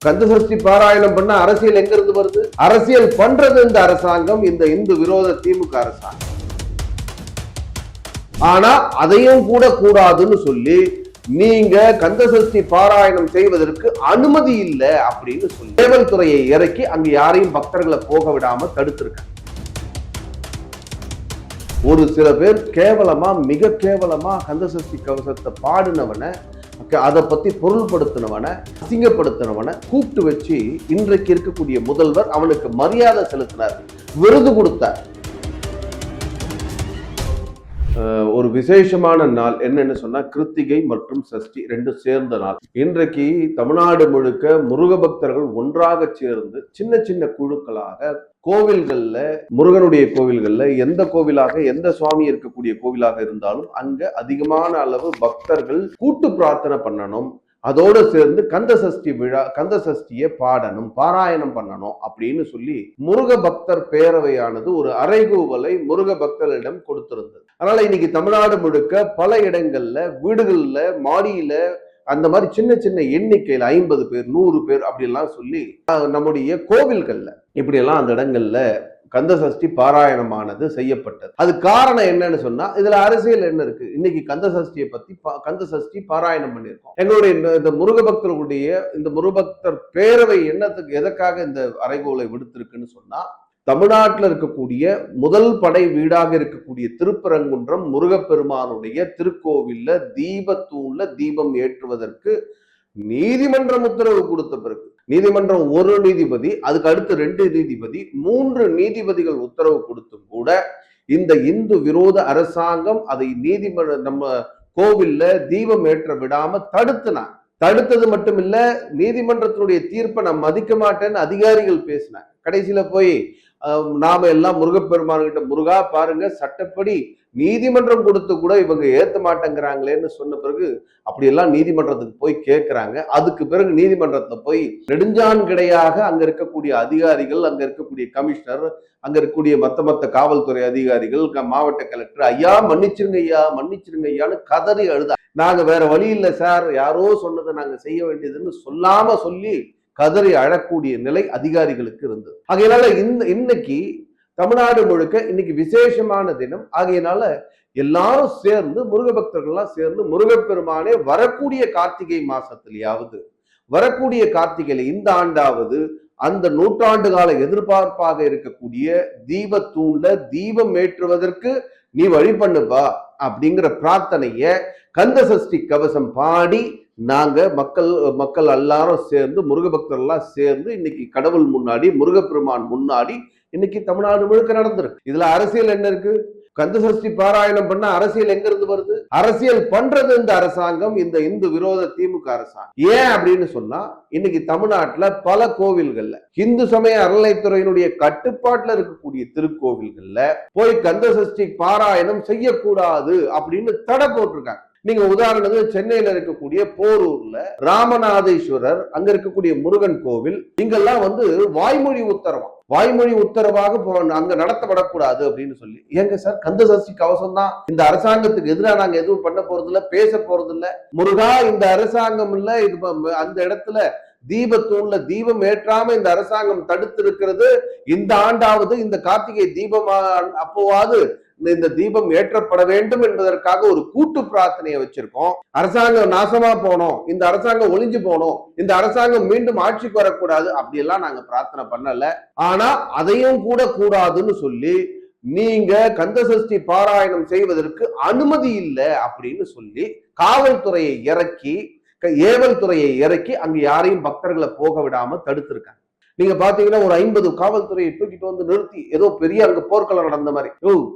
கந்தசஷ்டி பாராயணம் பண்ண அரசியல் எங்க இருந்து வருது? அரசியல் பண்றது இந்த அரசாங்கம், இந்த இந்து விரோத திமுக அரசாங்கம். ஆனா அதையும் கூட கூடாதுன்னு சொல்லி நீங்க கந்தசஷ்டி பாராயணம் செய்வதற்கு அனுமதி இல்லை அப்படின்னு சொல்லி தேவல் துறையை இறக்கி அங்க யாரையும் பக்தர்களை போக விடாம தடுத்திருக்காங்க. ஒரு சில பேர் கேவலமா, மிக கேவலமா கந்தசஷ்டி கவசத்தை பாடினவனை, அதை பத்தி பொருள்படுத்தினவனை, அசிங்கப்படுத்தினவனை கூப்பிட்டு வச்சு இன்றைக்கு இருக்கக்கூடிய முதல்வர் அவனுக்கு மரியாதை செலுத்தினார், விருது கொடுத்தார். ஒரு விசேஷமான நாள் என்னன்னு சொன்னா கிருத்திகை மற்றும் சஷ்டி ரெண்டும் சேர்ந்த நாள். இன்றைக்கு தமிழ்நாடு முழுக்க முருக பக்தர்கள் ஒன்றாக சேர்ந்து சின்ன சின்ன குழுக்களாக கோவில்கள்ல, முருகனுடைய கோவில்கள்ல, எந்த கோவிலாக, எந்த சுவாமி இருக்கக்கூடிய கோவிலாக இருந்தாலும் அங்க அதிகமான அளவு பக்தர்கள் கூட்டு பிரார்த்தனை பண்ணணும். அதோடு சேர்ந்து கந்தசஷ்டி விழா, கந்தசஷ்டியை பாடணும், பாராயணம் பண்ணணும் அப்படின்னு சொல்லி முருக பக்தர் பேரவையானது ஒரு அறைகூவலை முருக பக்தர்களிடம் கொடுத்திருந்தது. அதனால இன்னைக்கு தமிழ்நாடு முழுக்க பல இடங்கள்ல, வீடுகள்ல, மாடியில, அந்த மாதிரி சின்ன சின்ன எண்ணிக்கையில் 50 பேர், 100 பேர் அப்படிலாம் சொல்லி நம்முடைய கோவில்கள்ல இப்படியெல்லாம் அந்த இடங்கள்ல கந்தசஷ்டி பாராயணமானது செய்யப்பட்டது. அது காரணம் என்னன்னு சொன்னா, இதுல அரசியல் என்ன இருக்கு? இன்னைக்கு கந்தசஷ்டியை பத்தி கந்தசஷ்டி பாராயணம் பண்ணியிருக்கோம். எங்களுடைய இந்த முருக பக்தர்களுடைய இந்த முருகபக்தர் பேரவை என்னத்துக்கு, எதற்காக இந்த அறைகோலை விடுத்திருக்குன்னு சொன்னா, தமிழ்நாட்டில் இருக்கக்கூடிய முதல் படை வீடாக இருக்கக்கூடிய திருப்பரங்குன்றம் முருகப்பெருமானுடைய திருக்கோவில்ல தீபத்தூண்ல தீபம் ஏற்றுவதற்கு நீதிமன்றம் உத்தரவு கொடுத்த பிறகு, நீதிமன்றம் ஒரு நீதிபதி, அதுக்கு அடுத்து 2 நீதிபதி, 3 நீதிபதிகள் உத்தரவு கொடுத்தும் கூட இந்த இந்து விரோத அரசாங்கம் அதை நம்ம கோவில்ல தீபம் ஏற்ற விடாம தடுத்துனாங்க. தடுத்தது மட்டும் இல்ல, நீதிமன்றத்தினுடைய தீர்ப்பை நான் மதிக்க மாட்டேன்னு அதிகாரிகள் பேசினாங்க. கடைசியில போய் நாம எல்லாம் முருகப்பெருமான்கிட்ட, முருகா பாருங்க, சட்டப்படி நீதிமன்றம் கொடுத்து கூட இவங்க ஏத்த மாட்டேங்கிறாங்களேன்னு சொன்ன பிறகு அப்படியெல்லாம் நீதிமன்றத்துக்கு போய் கேட்கிறாங்க. அதுக்கு பிறகு நீதிமன்றத்துல போய் நெடுஞ்சான் கிடையாக அங்க இருக்கக்கூடிய அதிகாரிகள், அங்க இருக்கக்கூடிய கமிஷனர், அங்க இருக்கக்கூடிய மத்த காவல்துறை அதிகாரிகள், மாவட்ட கலெக்டர், ஐயா மன்னிச்சிருங்க ஐயா, மன்னிச்சிருங்க ஐயான்னு கதறி அழுதா. நாங்க வேற வழி இல்லை சார், யாரோ சொன்னதை நாங்க செய்ய வேண்டியதுன்னு சொல்லாம சொல்லி கதறி அழக்கூடிய நிலை அதிகாரிகளுக்கு இருந்தது. ஆகையினால இன்னைக்கு தமிழ்நாடு முழுக்க இன்னைக்கு விசேஷமான தினம். ஆகையினால எல்லாரும் சேர்ந்து, முருக பக்தர்கள்லாம் சேர்ந்து, முருகப்பெருமானே வரக்கூடிய கார்த்திகை மாசத்திலேயாவது, வரக்கூடிய கார்த்திகையில இந்த ஆண்டாவது அந்த 100 ஆண்டு கால எதிர்பார்ப்பாக இருக்கக்கூடிய தீபத்தூண்ல தீபம் ஏற்றுவதற்கு நீ வழி பண்ணுப்பா அப்படிங்கிற பிரார்த்தனைய கந்தசஷ்டி கவசம் பாடி நாங்க மக்கள் எல்லாரும் சேர்ந்து, முருக பக்தர்கள்லாம் சேர்ந்து இன்னைக்கு கடவுள் முன்னாடி, முருகப்பெருமான் முன்னாடி இன்னைக்கு தமிழ்நாடு முழுக்க நடந்திருக்கு. இதுல அரசியல் என்ன இருக்கு? கந்தசஷ்டி பாராயணம் பண்ண அரசியல் எங்க இருந்து வருது? அரசியல் பண்றது இந்த அரசாங்கம், இந்த இந்து விரோத திமுக அரசாங்கம். ஏன் அப்படின்னு சொன்னா, இன்னைக்கு தமிழ்நாட்டுல பல கோவில்கள்ல, இந்து சமய அறநிலைத்துறையினுடைய கட்டுப்பாட்டுல இருக்கக்கூடிய திருக்கோவில்கள்ல போய் கந்தசஷ்டி பாராயணம் செய்யக்கூடாது அப்படின்னு தடை போட்டிருக்காங்க. நீங்க உதாரணத்துக்கு சென்னையில இருக்கக்கூடிய போரூர்ல ராமநாதேஸ்வரர், அங்க இருக்கக்கூடிய முருகன் கோவில், இங்கெல்லாம் வாய்மொழி உத்தரவாக அங்க நடத்தப்படக்கூடாது அப்படின்னு சொல்லி. ஏங்க சார், கந்தசஷ்டி கவசம் தான் இந்த அரசாங்கத்துக்கு எதிராக நாங்க எதுவும் பண்ண போறது இல்ல, பேச போறது இல்ல. முருகா, இந்த அரசாங்கம் இல்ல, இது அந்த இடத்துல தீபத்தூண்ல தீபம் ஏற்றாம இந்த அரசாங்கம் தடுத்து இருக்கிறது. இந்த ஆண்டாவது, இந்த கார்த்திகை தீபம் அப்போவாது இந்த தீபம் ஏற்றப்பட வேண்டும் என்பதற்காக ஒரு கூட்டு பிரார்த்தனையை வச்சிருக்கோம். அரசாங்கம் நாசமா போனோம், இந்த அரசாங்கம் ஒளிஞ்சு போனோம், இந்த அரசாங்கம் மீண்டும் ஆட்சிக்கு வரக்கூடாது அப்படியெல்லாம் நாங்க பிரார்த்தனை பண்ணல. ஆனா அதையும் கூட கூடாதுன்னு சொல்லி நீங்க கந்தசஷ்டி பாராயணம் செய்வதற்கு அனுமதி இல்லை அப்படின்னு சொல்லி காவல்துறையை இறக்கி, ஏவல் துறையை இறக்கி அங்க யாரையும் பக்தர்களை போக விடாம தடுத்திருக்காங்க. நீங்க பாத்தீங்கன்னா ஒரு 50 காவல்துறையை தூக்கிட்டு வந்து நிறுத்தி, ஏதோ பெரிய அங்க போர்க்களம் நடந்த மாதிரி,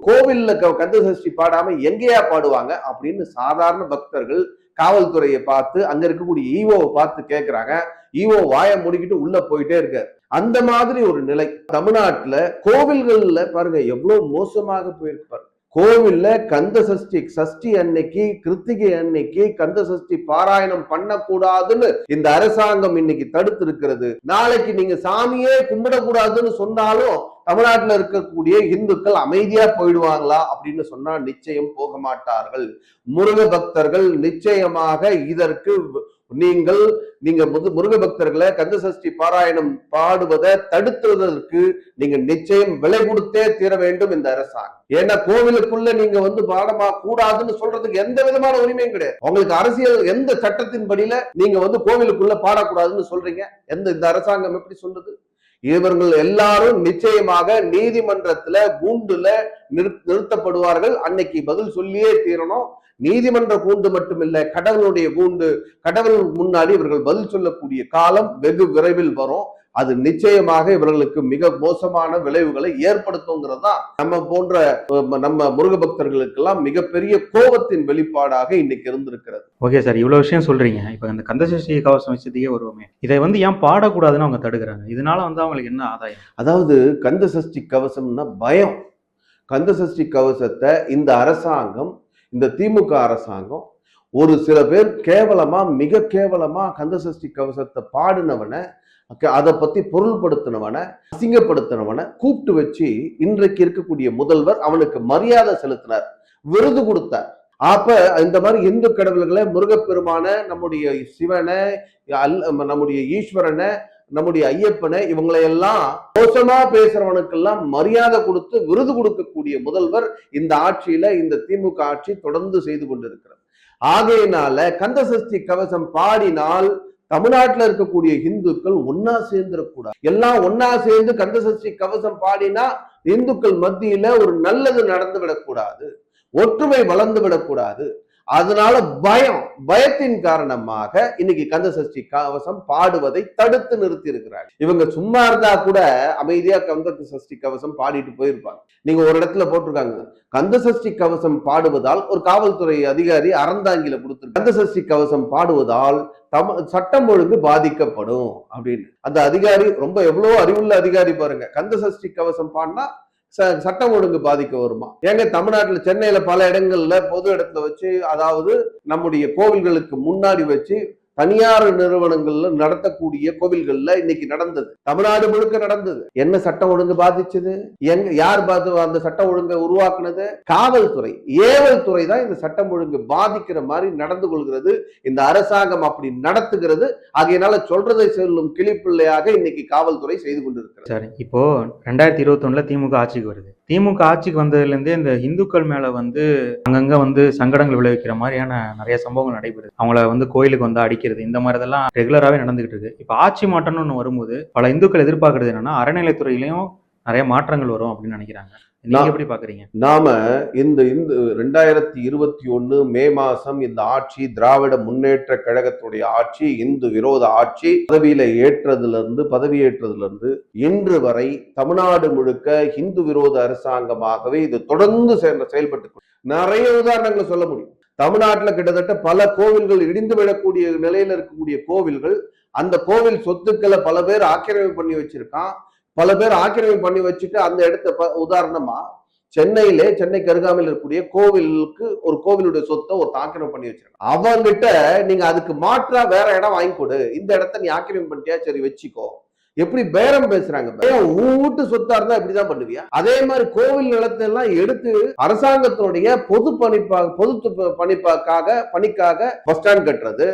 கோவில்ல கந்தசஷ்டி பாடாம எங்கேயா பாடுவாங்க அப்படின்னு சாதாரண பக்தர்கள் காவல்துறையை பார்த்து, அங்க இருக்கக்கூடிய ஈவோவை பார்த்து கேட்கிறாங்க. ஈவோ வாயை முடிக்கிட்டு உள்ள போயிட்டே இருக்காரு. அந்த மாதிரி ஒரு நிலை தமிழ்நாட்டுல கோவில்கள்ல பாருங்க எவ்வளவு மோசமாக போயிருப்பாரு. கோவில்ல சஷ்டி அன்னைக்கு, கிருத்திகை அன்னைக்கு கந்தசஷ்டி பாராயணம் பண்ணக்கூடாதுன்னு இந்த அரசாங்கம் இன்னைக்கு தடுத்து இருக்கிறது. நாளைக்கு நீங்க சாமியே கும்பிடக்கூடாதுன்னு சொன்னாலும் தமிழ்நாட்டில் இருக்கக்கூடிய இந்துக்கள் அமைதியா போயிடுவாங்களா அப்படின்னு சொன்னா நிச்சயம் போக மாட்டார்கள். முருக பக்தர்கள் நிச்சயமாக இதற்கு நீங்க முருக பக்தர்களை கந்தசஷ்டி பாராயணம் பாடுவதை தடுத்துவதற்கு நீங்க நிச்சயம் விலை கொடுத்தே தீர வேண்டும் இந்த அரசாங்கம். ஏன்னா கோவிலுக்குள்ள நீங்க பாடமா கூடாதுன்னு சொல்றதுக்கு எந்த விதமான உரிமையும் கிடையாது. உங்களுக்கு அரசியல் எந்த சட்டத்தின் படியில நீங்க கோவிலுக்குள்ள பாடக்கூடாதுன்னு சொல்றீங்க? இந்த அரசாங்கம் எப்படி சொல்றது? இவர்கள் எல்லாரும் நிச்சயமாக நீதிமன்றத்துல கூண்டுல நிறுத்தப்படுவார்கள். அன்னைக்கு பதில் சொல்லியே தீரணும். நீதிமன்ற கூண்டு மட்டுமில்லை, கடவுளுடைய கூண்டு, கடவுள் முன்னாடி இவர்கள் பதில் சொல்லக்கூடிய காலம் வெகு விரைவில் வரும். அது நிச்சயமாக இவர்களுக்கு மிக மோசமான விளைவுகளை ஏற்படுத்துங்கிறது தான் நம்ம முருக பக்தர்களுக்கெல்லாம் மிகப்பெரிய கோபத்தின் வெளிப்பாடாக இன்னைக்கு இருந்திருக்கிறது. ஓகே சார், இவ்வளவு விஷயம் சொல்றீங்க. இப்ப இந்த கந்தசஷ்டி கவசம் வச்சதையே வருவோமே, இதை ஏன் பாடக்கூடாதுன்னு அவங்க தடுக்கிறாங்க? இதனால அவங்களுக்கு என்ன ஆதாயம்? அதாவது கந்தசஷ்டி கவசம்னா பயம். கந்தசஷ்டி கவசத்தை இந்த அரசாங்கம், இந்த திமுக அரசாங்கம் ஒரு சில பேர் மிக கேவலமா கந்தசஷ்டி கவசத்தை பாடினவனை, அதை பத்தி பொருள்படுத்தினவனை, அசிங்கப்படுத்தினவனை கூப்பிட்டு வச்சு இன்றைக்கு இருக்கக்கூடிய முதல்வர் அவனுக்கு மரியாதை செலுத்தினார், விருது கொடுத்தார். அப்ப இந்த மாதிரி இந்து கடவுள்களை, முருகப்பெருமான, நம்முடைய சிவனை, நம்முடைய ஈஸ்வரனை, நம்முடைய ஐயப்பனை, இவங்களையெல்லாம் மோசமா பேசுறவனுக்கெல்லாம் மரியாதை கொடுத்து விருது கொடுக்கக்கூடிய முதல்வர் இந்த ஆட்சியில, இந்த திமுக ஆட்சி தொடர்ந்து செய்து கொண்டிருக்கிறது. ஆகையினால கந்தசஷ்டி கவசம் பாடினால் தமிழ்நாட்டில் இருக்கக்கூடிய இந்துக்கள் ஒன்னா சேர்ந்துடக்கூடாது. எல்லாம் ஒன்னா சேர்ந்து கந்தசஷ்டி கவசம் பாடினா இந்துக்கள் மத்தியில ஒரு நல்லது நடந்து விடக்கூடாது, ஒற்றுமை வளர்ந்து விடக்கூடாது. அதனால பயத்தின் காரணமாக இன்னைக்கு கந்தசஷ்டி கவசம் பாடுவதை தடுத்து நிறுத்தி இருக்கிறாங்க. இவங்க சும்மா இருந்தா கூட அமைதியா கந்தசஷ்டி கவசம் பாடிட்டு போயிருப்பாங்க. நீங்க ஒரு இடத்துல போட்டிருக்காங்க, கந்தசஷ்டி கவசம் பாடுவதால் ஒரு காவல்துறை அதிகாரி அறந்தாங்கில கொடுத்து, கந்தசஷ்டி கவசம் பாடுவதால் சட்டம் ஒழுங்கு பாதிக்கப்படும் அப்படின்னு. அந்த அதிகாரி எவ்வளவு அறிவுள்ள அதிகாரி பாருங்க. கந்தசஷ்டி கவசம் பாடினா சட்டம் ஒழுங்கு பாதிக்க வருமா? ஏங்க தமிழ்நாட்டுல சென்னையில பல இடங்கள்ல பொது இடத்துல வச்சு, அதாவது நம்முடைய கோவில்களுக்கு முன்னாடி வச்சு தனியார் நிறுவனங்கள்ல நடத்தக்கூடிய கோவில்கள்ல இன்னைக்கு நடந்தது, தமிழ்நாடு முழுக்க நடந்தது. என்ன சட்டம் ஒழுங்கு பாதிச்சது? யார் அந்த சட்டம் ஒழுங்கை உருவாக்குனது? காவல்துறை, ஏவல் துறை தான் இந்த சட்டம் ஒழுங்கு பாதிக்கிற மாதிரி நடந்து கொள்கிறது. இந்த அரசாங்கம் அப்படி நடத்துகிறது. ஆகையினால சொல்றதை சொல்லும் கிளிப்பிள்ளையாக இன்னைக்கு காவல்துறை செய்து கொண்டிருக்கிறது. சரி, இப்போ 2021 திமுக ஆட்சிக்கு வருது. திமுக ஆட்சிக்கு வந்ததுல இருந்தே இந்த இந்துக்கள் மேல அங்கங்க சங்கடங்கள் விளைவிக்கிற மாதிரியான நிறைய சம்பவங்கள் நடைபெறுது. அவங்கள கோயிலுக்கு அடிக்கிறது, இந்த மாதிரி இதெல்லாம் ரெகுலராகவே நடந்துகிட்டு இருக்கு. இப்ப ஆட்சி மாற்றம்னு ஒண்ணு வரும்போது பல இந்துக்கள் எதிர்பார்க்கறது என்னன்னா, அறநிலைத்துறையிலையும் நிறைய மாற்றங்கள் வரும் அப்படின்னு நினைக்கிறாங்க. நீங்க எப்படி பாக்குறீங்க? நாம இந்த 2021 மே மாசம் இந்த ஆட்சி, திராவிட முன்னேற்ற கழகத்துடைய ஆட்சி, இந்து விரோத ஆட்சி பதவியேற்றதுல இருந்து இன்று வரை தமிழ்நாடு முழுக்க இந்து விரோத அரசாங்கமாகவே இது தொடர்ந்து செயல்பட்டு நிறைய உதாரணங்களை சொல்ல முடியும். தமிழ்நாட்டுல கிட்டத்தட்ட பல கோவில்கள் இடிந்து விடக்கூடிய நிலையில இருக்கக்கூடிய கோவில்கள், அந்த கோவில் சொத்துக்களை பல பேர் ஆக்கிரமிப்பு பண்ணி வச்சிருக்கான். பல பேர் ஆக்கிரமிப்பு பண்ணி வச்சுட்டு அந்த இடத்த, உதாரணமா சென்னைக்கு அருகாமையில் இருக்கக்கூடிய ஒரு கோவிலுடைய சொத்தை ஒரு ஆக்கிரமிப்பு பண்ணி வச்சிருக்கான். அவங்கிட்ட நீங்க அதுக்கு மாற்றா வேற இடம் வாங்கி கொடு, இந்த இடத்த நீ ஆக்கிரமிப்பு பண்ணிட்டியா, சரி வச்சுக்கோ. எப்படி பேரம் பேசுறாங்க? வீட்டு சொத்தா இருந்தா இப்படிதான் பண்ணுவியா? அதே மாதிரி கோவில் நிலத்தை எல்லாம் எடுத்து அரசாங்கத்தினுடைய பொது பணிக்காக பஸ் ஸ்டாண்ட் கட்டுறது,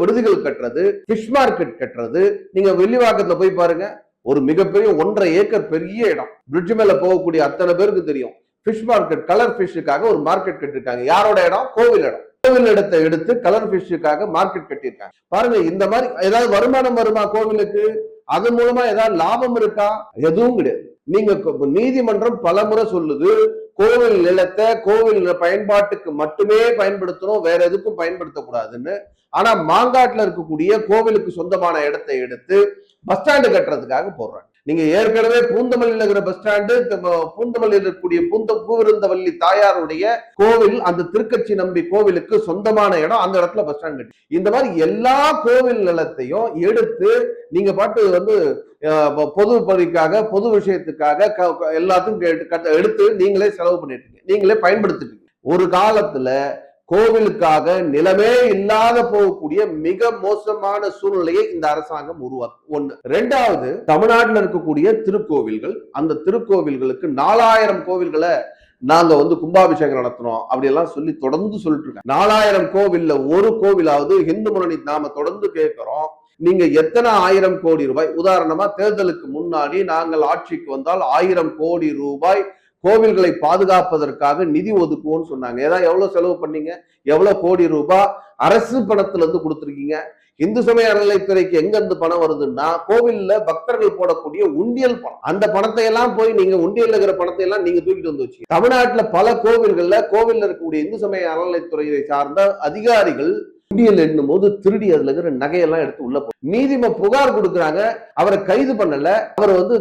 விடுதிகள் கட்டுறது, பிஷ் மார்க்கெட் கட்டுறது. நீங்க வெள்ளிவாக்கத்துல போய் பாருங்க, ஒரு மிகப்பெரிய 1.5 ஏக்கர் பெரிய இடம், பிரிட்ஜ் மேல போகக்கூடிய அத்தனை பேருக்கு தெரியும். பிஷ் மார்க்கெட், கலர் பிஷ்ஷுக்காக ஒரு மார்க்கெட் கட்டிருக்காங்க. யாரோட இடம்? கோவில் இடம். கோவில் இடத்தை எடுத்து கலர் பிஷ்ஷுக்காக மார்க்கெட் கட்டியிருக்காங்க. பாருங்க, இந்த மாதிரி ஏதாவது வருமானம் வருமா கோவிலுக்கு? அதன் மூலமா ஏதாவது லாபம் இருக்கா? எதுவும் கிடையாது. நீங்க நீதிமன்றம் பலமுறை சொல்லுது, கோவில் நிலத்தை கோவில் பயன்பாட்டுக்கு மட்டுமே பயன்படுத்தணும், வேற எதுக்கும் பயன்படுத்தக்கூடாதுன்னு. ஆனா மாங்காட்டுல இருக்கக்கூடிய கோவிலுக்கு சொந்தமான இடத்தை எடுத்து பஸ் ஸ்டாண்டு கட்டுறதுக்காக போடுறாங்க. நீங்க ஏற்கனவே பூந்தமல்லியில் இருக்கிற பஸ் ஸ்டாண்டு, பூந்தமல்லியில் இருக்கக்கூடிய பூவிருந்தவல்லி தாயாருடைய கோவில், அந்த திருக்கட்சி நம்பி கோவிலுக்கு சொந்தமான இடம், அந்த இடத்துல பஸ் ஸ்டாண்ட் கட்டி, இந்த மாதிரி எல்லா கோவில் நிலத்தையும் எடுத்து நீங்க பாட்டு பொது பணிக்காக, பொது விஷயத்துக்காக எல்லாத்தையும் எடுத்து நீங்களே செலவு பண்ணிட்டு இருக்கீங்க, நீங்களே பயன்படுத்திட்டு இருக்கீங்க. ஒரு காலத்துல கோவிலுக்காக நிலமே இல்லாத போகக்கூடிய மிக மோசமான சூழ்நிலையை இந்த அரசாங்கம் உருவாக்கும். ஒண்ணு. ரெண்டாவது, தமிழ்நாட்டில் இருக்கக்கூடிய திருக்கோவில்கள், அந்த திருக்கோவில்களுக்கு 4000 கோவில்களை நாங்க வந்து கும்பாபிஷேகம் நடத்துறோம் அப்படி எல்லாம் சொல்லி தொடர்ந்து சொல்லிட்டு இருக்காங்க. 4000 கோவில்ல ஒரு கோவிலாவது இந்து முன்னணி நாம தொடர்ந்து கேட்கிறோம், நீங்க எத்தனை 1000 கோடி ரூபாய், உதாரணமா தேர்தலுக்கு முன்னாடி நாங்கள் ஆட்சிக்கு வந்தால் 1000 கோடி ரூபாய் கோவில்களை பாதுகாப்பதற்காக நிதி ஒதுக்குவோம்னு சொன்னாங்க. ஏதாவது எவ்வளவு செலவு பண்ணீங்க? எவ்வளவு கோடி ரூபாய் அரசு பணத்துல இருந்து கொடுத்துருக்கீங்க? இந்து சமய அறநிலைத்துறைக்கு எங்க இருந்து பணம் வருதுன்னா கோவில்ல பக்தர்கள் போடக்கூடிய உண்டியல் பணம். அந்த பணத்தை எல்லாம் போய் நீங்க உண்டியல் இருக்கிற பணத்தை எல்லாம் நீங்க தூக்கிட்டு வந்து வச்சு தமிழ்நாட்டுல பல கோவில்கள்ல இருக்கக்கூடிய இந்து சமய அறநிலைத்துறையை சார்ந்த அதிகாரிகள் உண்டியல் எண்ணும் போது திருடி அதுல இருக்கிற நகையெல்லாம் எடுத்து உள்ள போய் நீதிமன்ற புகார் கொடுக்குறாங்க. அவரை கைது பண்ணல, அவர் வந்து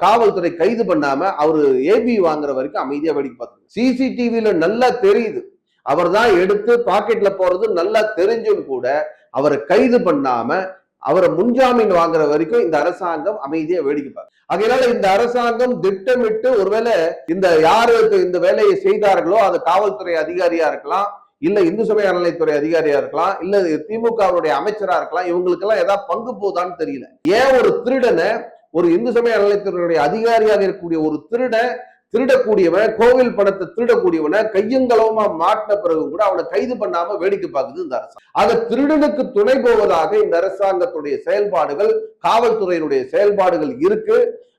காவல்துறை கைது பண்ணாம அவரு ஏபி வாங்குற வரைக்கும் அமைதியா வேடிக்கை பார்த்து சிசிடிவில நல்லா தெரியுது அவர் தான் எடுத்து பாக்கெட்ல போறது நல்லா தெரிஞ்சும் கூட அவரை கைது பண்ணாம அவரை முன்ஜாமீன் வாங்குற வரைக்கும் இந்த அரசாங்கம் அமைதியா வேடிக்கை பார்க்கும். அதனால இந்த அரசாங்கம் திட்டமிட்டு ஒருவேளை இந்த யாருக்கு இந்த வேலையை செய்தார்களோ அது காவல்துறை அதிகாரியா இருக்கலாம், இல்ல இந்து சமய அறநிலைத்துறை அதிகாரியா இருக்கலாம், இல்ல திமுகவுடைய அமைச்சரா இருக்கலாம், இவங்களுக்கு எல்லாம் ஏதாவது பங்கு போதான்னு தெரியல. ஏன் ஒரு திருடனை, ஒரு இந்து சமய அறநிலைத்துறையுடைய அதிகாரியாக இருக்கக்கூடிய ஒரு திருடக்கூடியவன், கோவில் பணத்தை திருடக்கூடியவனை கையங்களவமா மாட்டின பிறகு கூட அவனை கைது பண்ணாம வேடிக்கை பார்க்குது இந்த அரசாங்கம். ஆக திருடனுக்கு துணை போவதாக இந்த அரசாங்கத்துடைய செயல்பாடுகள், காவல்துறையினுடைய செயல்பாடுகள் இருக்கு.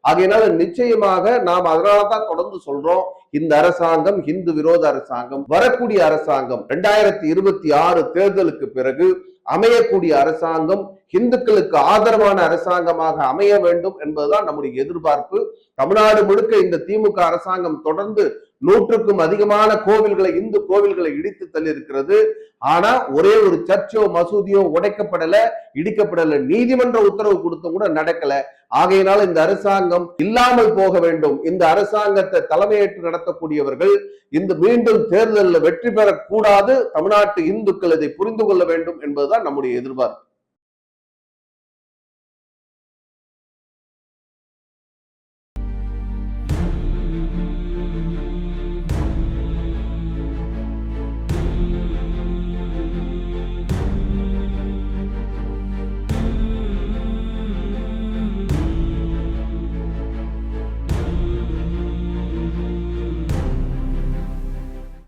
ஆகையினால நிச்சயமாக நாம் அதனாலதான் தொடர்ந்து சொல்றோம், இந்த அரசாங்கம் இந்து விரோத அரசாங்கம். வரக்கூடிய அரசாங்கம் 2026 தேர்தலுக்கு பிறகு அமையக்கூடிய அரசாங்கம் இந்துக்களுக்கு ஆதரவான அரசாங்கமாக அமைய வேண்டும் என்பதுதான் நம்முடைய எதிர்பார்ப்பு. தமிழ்நாடு முழுக்க இந்த திமுக அரசாங்கம் தொடர்ந்து 100க்கும் அதிகமான கோவில்களை, இந்து கோவில்களை இடித்து தள்ளி இருக்கிறது. ஆனா ஒரே ஒரு சர்ச்சோ மசூதியோ உடைக்கப்படல, இடிக்கப்படல, நீதிமன்ற உத்தரவு கொடுத்தும் கூட நடக்கல. ஆகையினால இந்த அரசாங்கம் இல்லாமல் போக வேண்டும். இந்த அரசாங்கத்தை தலைமையேற்று நடத்தக்கூடியவர்கள் இந்த மீண்டும் தேர்தலில் வெற்றி பெறக்கூடாது. தமிழ்நாட்டு இந்துக்கள் இதை புரிந்து கொள்ள வேண்டும் என்பதுதான் நம்முடைய எதிர்பார்ப்பு.